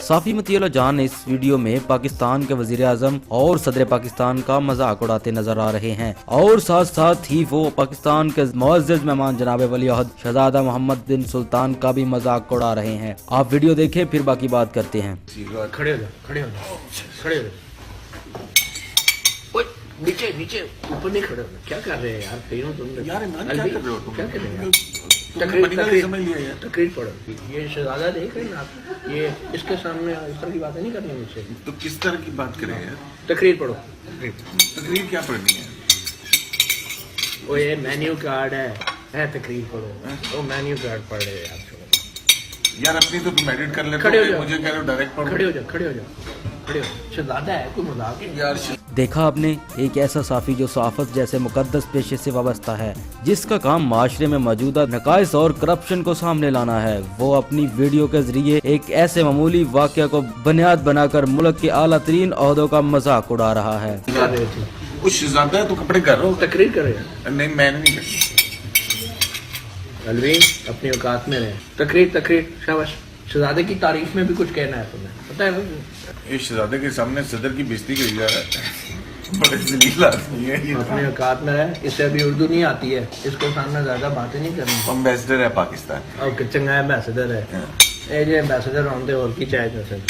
साफी मतीउल्लाह जान इस वीडियो में पाकिस्तान के वजीर आजम और सदर पाकिस्तान का मजाक उड़ाते नजर आ रहे हैं और साथ साथ ही वो पाकिस्तान के मुअज़्ज़ज़ मेहमान जनाब वलीअहद शहजादा मोहम्मद बिन सुल्तान का भी मजाक उड़ा रहे हैं। आप वीडियो देखें फिर बाकी बात करते हैं। खड़े हो जा नीचे नीचे ऊपर नहीं खड़े होना। क्या कर रहे हैं यार? पैरों तुम यार क्या कर रहे हो? क्या कर रहे हो? तकरीर पढ़ो। ये शहजादा देख रहे हैं आप? ये इसके सामने इस तरह की बातें नहीं करनी मुझसे। तो किस तरह की बात करें यार? तकरीर पढ़ो। तकरीर क्या पढ़नी है? वो ये मेन्यू कार्ड है तकरीर पढ़ो। वो मेन्यू कार्ड पढ़ रहे हैं आप यार। अपनी तो तुम एडिट कर लेते खड़े हो जाओ। मुझे कह रहे हो डायरेक्ट पढ़ो। खड़े हो जाओ। शहजादा है कोई मजाक यार। देखा आपने, एक ऐसा साफी जो सहाफत जैसे मुकद्दस पेशे से वाबस्ता है, जिसका काम माशरे में मौजूदा नकाइस और करप्शन को सामने लाना है, वो अपनी वीडियो के जरिए एक ऐसे मामूली वाक़या को बुनियाद बनाकर मुल्क के आला तरीन ओहदों का मजाक उड़ा रहा है। कुछ शहजादा है तो कपड़े कर रहा हो। तकरीर कर रहे हैं। नहीं मैंने नहीं करी। अलवीन अपनी औकात में रहे। तकरीर शाबाश। शहजादे की तारीफ में भी कुछ कहना है तुम्हें पता है? ये शहजादे के सामने सदर की बेइज्जती करी जा रहा है। बड़े जलील आदमी है ये। अपनी औकात में रहे। इससे अभी उर्दू नहीं आती है, इसको सामने ज्यादा बातें नहीं करनी। एम्बेसडर है पाकिस्तान और चंगा एम्बेसडर है। ये जो एम्बेसडर होते और की चाहे सर।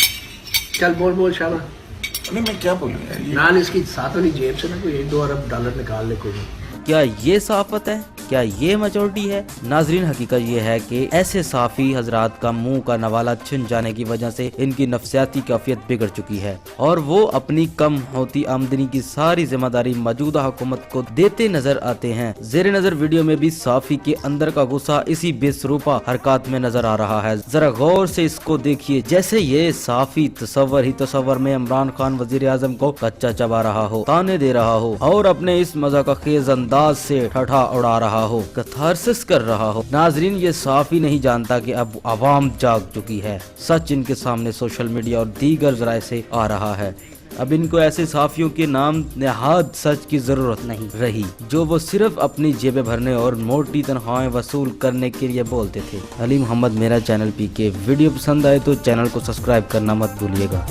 चल बोल शाबाश। नहीं मैं क्या बोलूँ यार? नाल इसकी साथ वाली जेब से ना कोई $1-2 अरब निकाल ले कोई। क्या ये सहाफत है? क्या ये मेजॉरिटी है? नाजरीन, हकीकत ये है कि ऐसे साफी हजरात का मुंह का नवाला छिन जाने की वजह से इनकी नफ्सियाती कैफियत बिगड़ चुकी है और वो अपनी कम होती आमदनी की सारी जिम्मेदारी मौजूदा हुकूमत को देते नजर आते हैं। जेर नजर वीडियो में भी साफी के अंदर का गुस्सा इसी बेसरूपा हरकत में नजर आ रहा है। जरा गौर से इसको देखिए, जैसे ये साफी तस्वर में इमरान खान वजीर आजम को कच्चा चबा रहा हो, ताने दे रहा हो और अपने इस मजाकखेज अंदाज से ठठा उड़ा रहा हो, कथारसिस कर रहा हो। नाजरीन, ये साफी नहीं जानता कि अब आवाम जाग चुकी है। सच इनके सामने सोशल मीडिया और दीगर जराए से आ रहा है। अब इनको ऐसे साफियों के नाम नेहाद सच की जरूरत नहीं रही, जो वो सिर्फ अपनी जेबें भरने और मोटी तनख्वाहें वसूल करने के लिए बोलते थे। अली मोहम्मद, मेरा चैनल PK। वीडियो पसंद आए तो चैनल को सब्सक्राइब करना मत भूलिएगा।